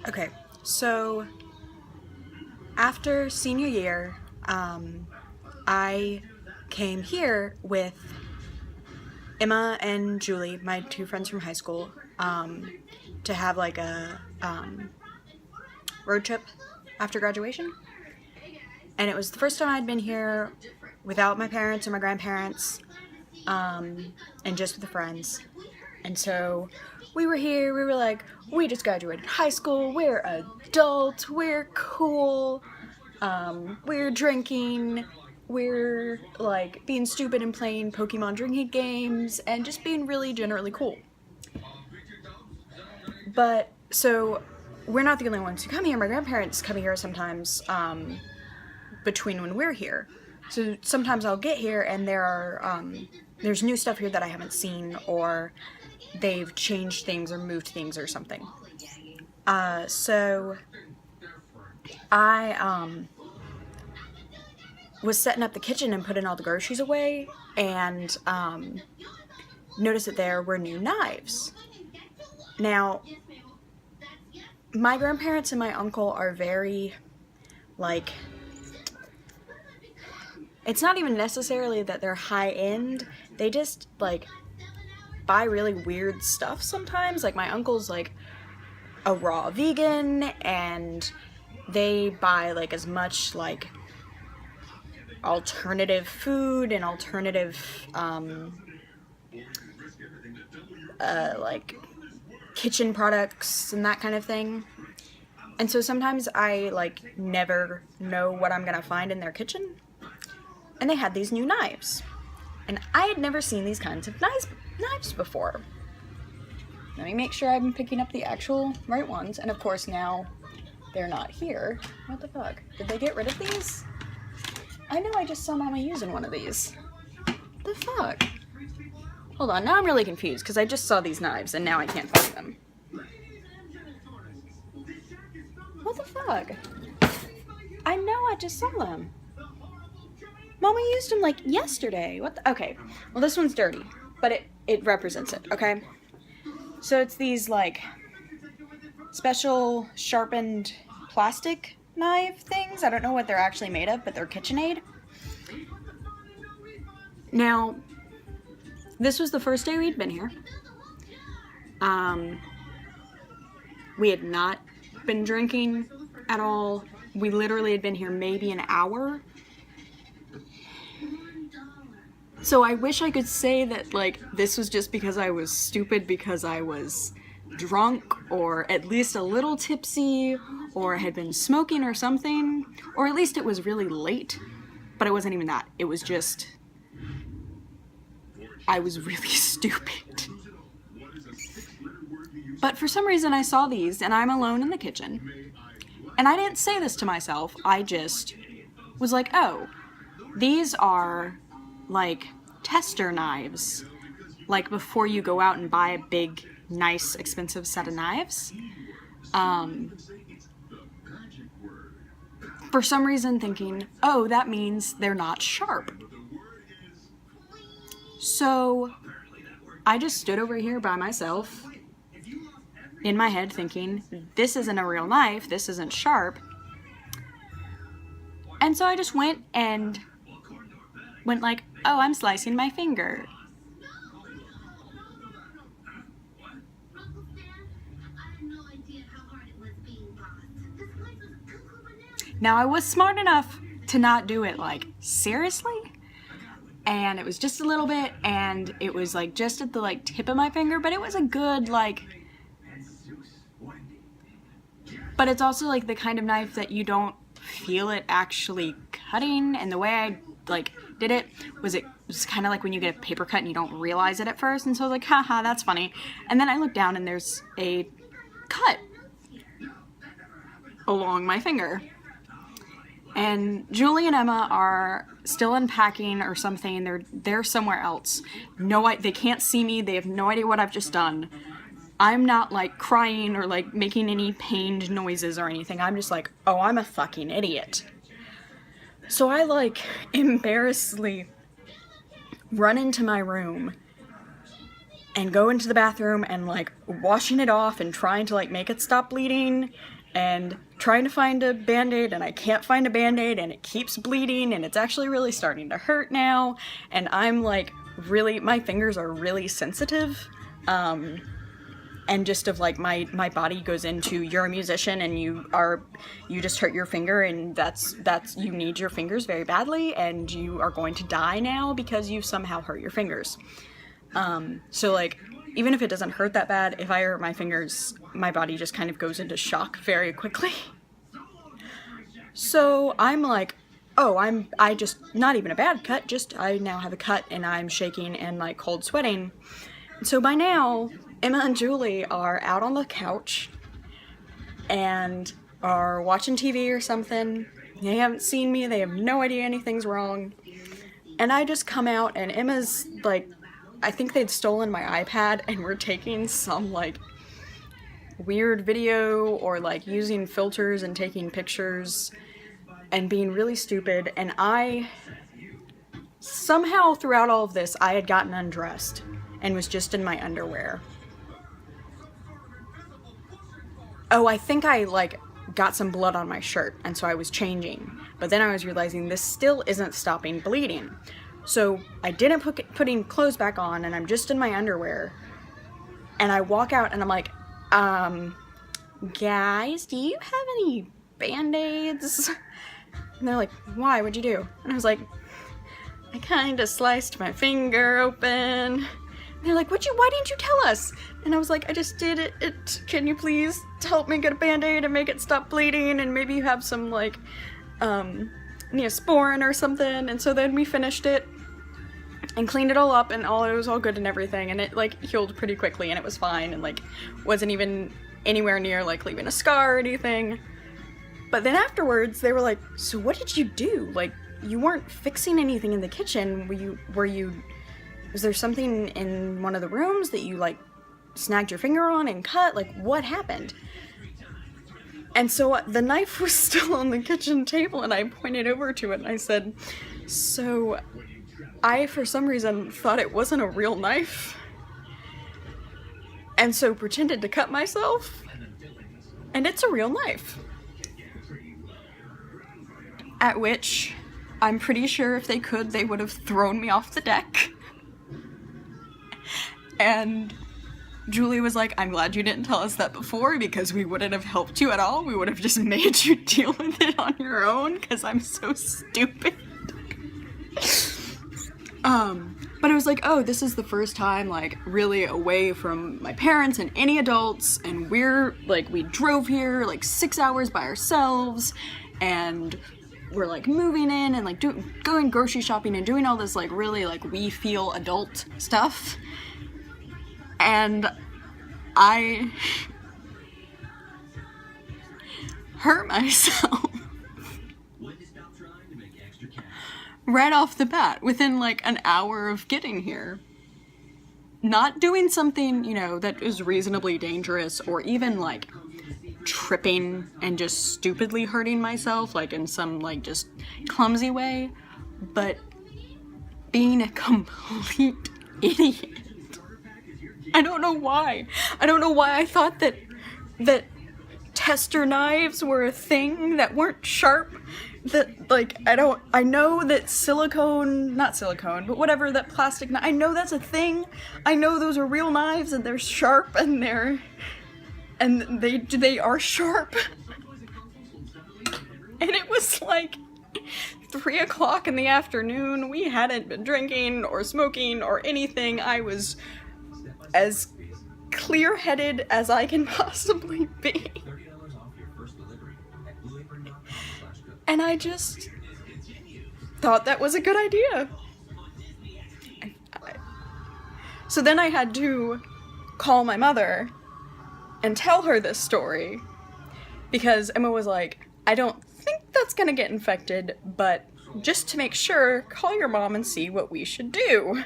Okay, so after senior year, I came here with Emma and Julie, my two friends from high school, to have like a road trip after graduation. And it was the first time I'd been here without my parents or my grandparents, and just with the friends. And so we were here, we were like, we just graduated high school, we're adults, we're cool, we're drinking, we're like being stupid and playing Pokemon drinking games, and just being really generally cool. But, so, we're not the only ones who come here. My grandparents come here sometimes, between when we're here. So sometimes I'll get here and there's new stuff here that I haven't seen, or they've changed things or moved things or something. So I was setting up the kitchen and putting all the groceries away, and noticed that there were new knives. Now, my grandparents and my uncle are very, like, it's not even necessarily that they're high-end, they just, like, buy really weird stuff sometimes. Like, my uncle's, like, a raw vegan, and they buy, like, as much, like, alternative food and alternative, like, kitchen products and that kind of thing. And so sometimes I, like, never know what I'm gonna find in their kitchen. And they had these new knives. And I had never seen these kinds of knives before. Let me make sure I'm picking up the actual right ones. And of course now they're not here. What the fuck? Did they get rid of these? I know I just saw Mama using one of these. The fuck? Hold on, now I'm really confused because I just saw these knives and now I can't find them. What the fuck? I know I just saw them. Mama used them like yesterday. What the? Okay, well this one's dirty, but it represents it, okay? So it's these like special sharpened plastic knife things. I don't know what they're actually made of, but they're KitchenAid. Now, this was the first day we'd been here. We had not been drinking at all. We literally had been here maybe an hour. So I wish I could say that, like, this was just because I was stupid because I was drunk, or at least a little tipsy, or had been smoking or something, or at least it was really late, but it wasn't even that. It was just, I was really stupid. But for some reason I saw these, and I'm alone in the kitchen, and I didn't say this to myself, I just was like, oh, these are, like, tester knives, like before you go out and buy a big, nice, expensive set of knives. For some reason thinking, oh, that means they're not sharp. So I just stood over here by myself in my head thinking, this isn't a real knife, this isn't sharp. And so I just went like, oh, I'm slicing my finger. Now, I was smart enough to not do it, like, seriously, and it was just a little bit, and it was, like, just at the, like, tip of my finger, but it was a good, like, but it's also, like, the kind of knife that you don't feel it actually cutting, and the way I, like, did it was kind of like when you get a paper cut and you don't realize it at first, and so I was like, haha, that's funny. And then I looked down and there's a cut along my finger. And Julie and Emma are still unpacking or something. They're somewhere else. They can't see me. They have no idea what I've just done. I'm not, like, crying or, like, making any pained noises or anything. I'm just like, oh, I'm a fucking idiot. So I, like, embarrassedly run into my room and go into the bathroom and like washing it off and trying to like make it stop bleeding and trying to find a band-aid, and I can't find a band-aid and it keeps bleeding and it's actually really starting to hurt now, and I'm like really, my fingers are really sensitive, and just of like my body goes into, you're a musician and you just hurt your finger, and that's you need your fingers very badly and you are going to die now because you somehow hurt your fingers. So like, even if it doesn't hurt that bad, if I hurt my fingers, my body just kind of goes into shock very quickly. So I'm like, oh, I just, not even a bad cut, just I now have a cut and I'm shaking and like cold sweating. So by now, Emma and Julie are out on the couch and are watching TV or something. They haven't seen me, they have no idea anything's wrong. And I just come out and Emma's like, I think they'd stolen my iPad and were taking some like weird video or like using filters and taking pictures and being really stupid, and I somehow throughout all of this I had gotten undressed and was just in my underwear. Oh, I think I like got some blood on my shirt and so I was changing, but then I was realizing this still isn't stopping bleeding. So I didn't putting clothes back on and I'm just in my underwear, and I walk out and I'm like, guys, do you have any band-aids? And they're like, why, what'd you do? And I was like, I kinda sliced my finger open. And they're like, why didn't you tell us? And I was like, I just did it. Can you please help me get a band-aid and make it stop bleeding, and maybe you have some like Neosporin or something. And so then we finished it and cleaned it all up, and it was all good and everything, and it like healed pretty quickly and it was fine and like wasn't even anywhere near like leaving a scar or anything. But then afterwards they were like, so what did you do? Like, you weren't fixing anything in the kitchen. Was there something in one of the rooms that you like snagged your finger on and cut? Like, what happened? And so the knife was still on the kitchen table and I pointed over to it and I said, so I, for some reason, thought it wasn't a real knife, and so pretended to cut myself, and it's a real knife. At which, I'm pretty sure if they could, they would have thrown me off the deck. And Julie was like, I'm glad you didn't tell us that before, because we wouldn't have helped you at all. We would have just made you deal with it on your own, because I'm so stupid. But it was like, oh, this is the first time, like, really away from my parents and any adults, and we're, like, we drove here, like, 6 hours by ourselves, and we're, like, moving in and, like, going grocery shopping and doing all this, like, really, like, we feel adult stuff, and I hurt myself. Right off the bat, within like an hour of getting here. Not doing something, you know, that is reasonably dangerous, or even like tripping and just stupidly hurting myself, like in some like just clumsy way, but being a complete idiot. I don't know why. I don't know why I thought that tester knives were a thing that weren't sharp. That, like, I know that not silicone, but whatever, that plastic knife, I know that's a thing. I know those are real knives and they're sharp and they are sharp. And it was like 3 o'clock in the afternoon. We hadn't been drinking or smoking or anything. I was as clear-headed as I can possibly be. And I just thought that was a good idea. So then I had to call my mother and tell her this story, because Emma was like, I don't think that's gonna get infected, but just to make sure, call your mom and see what we should do.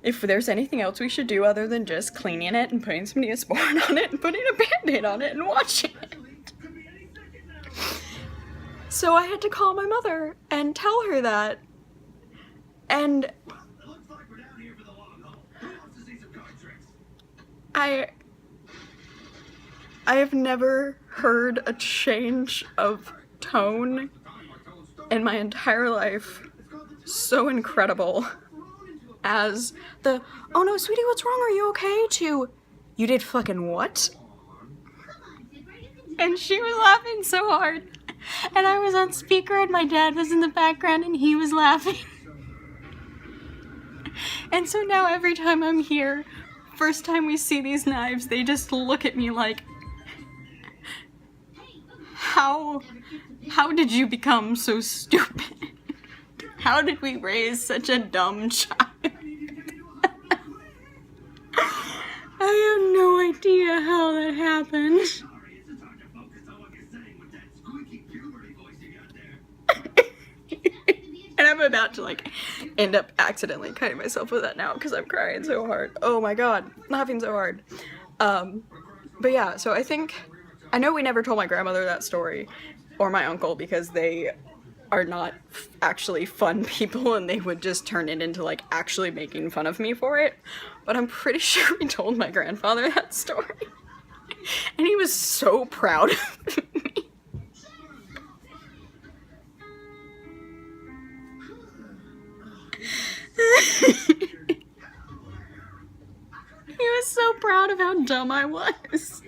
If there's anything else we should do other than just cleaning it and putting some Neosporin on it and putting a Band-Aid on it and washing it. So I had to call my mother and tell her that, and I have never heard a change of tone in my entire life so incredible as the, "Oh no, sweetie, what's wrong? Are you okay?" to, "You did fucking what?" And she was laughing so hard. And I was on speaker and my dad was in the background and he was laughing. And so now every time I'm here, first time we see these knives, they just look at me like, how did you become so stupid? How did we raise such a dumb child? I have no idea how that happened. And I'm about to like end up accidentally cutting myself with that now because I'm crying so hard. Oh my god, I'm laughing so hard. But yeah, so I know we never told my grandmother that story, or my uncle, because they are not actually fun people and they would just turn it into like actually making fun of me for it. But I'm pretty sure we told my grandfather that story. And he was so proud of me. He was so proud of how dumb I was.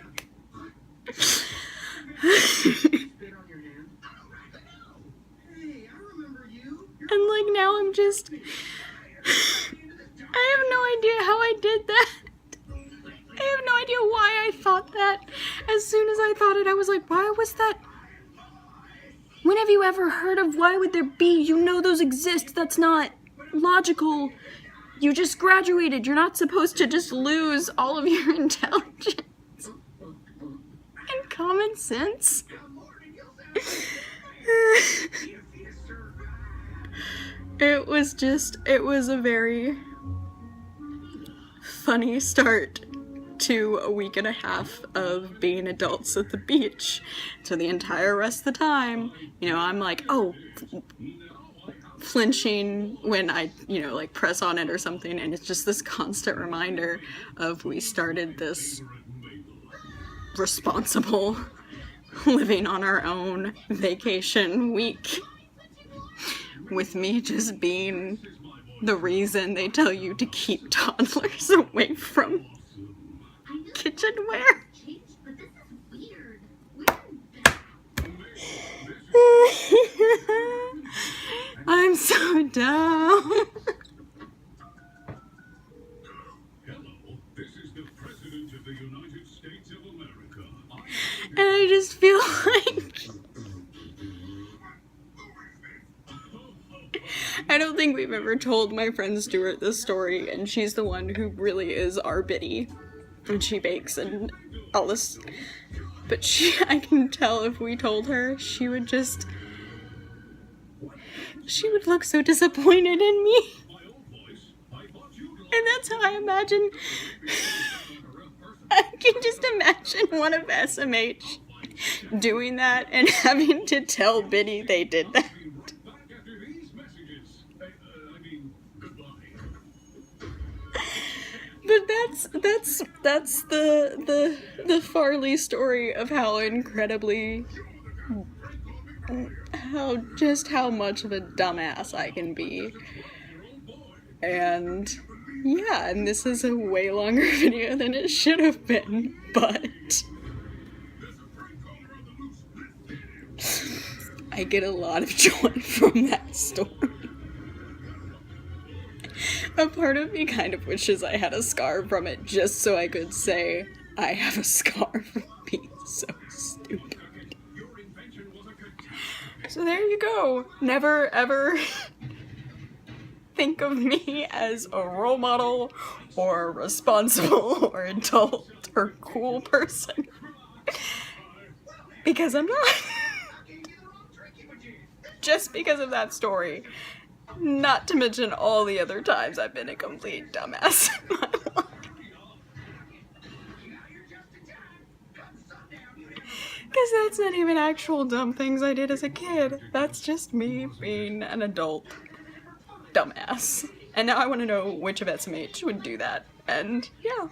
And like now I'm just, I have no idea how I did that. I have no idea why I thought that. As soon as I thought it, I was like, why was that? When have you ever heard of why would there be? You know those exist. That's not logical. You just graduated. You're not supposed to just lose all of your intelligence and common sense. It was a very funny start to a week and a half of being adults at the beach. So the entire rest of the time, you know, I'm like, oh, flinching when I, you know, like press on it or something, and it's just this constant reminder of we started this responsible living on our own vacation week with me just being the reason they tell you to keep toddlers away from kitchenware. I'm so dumb. And I just feel like I don't think we've ever told my friend Stuart this story, and she's the one who really is our biddy, and she bakes and all this, but I can tell if we told her, she would look so disappointed in me. And that's how I imagine, I can just imagine one of SMH doing that and having to tell Biddy they did that. But that's the Farley story of how incredibly, how much of a dumbass I can be. And yeah, and this is a way longer video than it should have been, but I get a lot of joy from that story. A part of me kind of wishes I had a scar from it just so I could say I have a scar from being so stupid. So there you go. Never ever think of me as a role model or a responsible or adult or cool person. Because I'm not. Just because of that story. Not to mention all the other times I've been a complete dumbass in my life. Because that's not even actual dumb things I did as a kid. That's just me being an adult dumbass. And now I want to know which of SMH would do that. And yeah.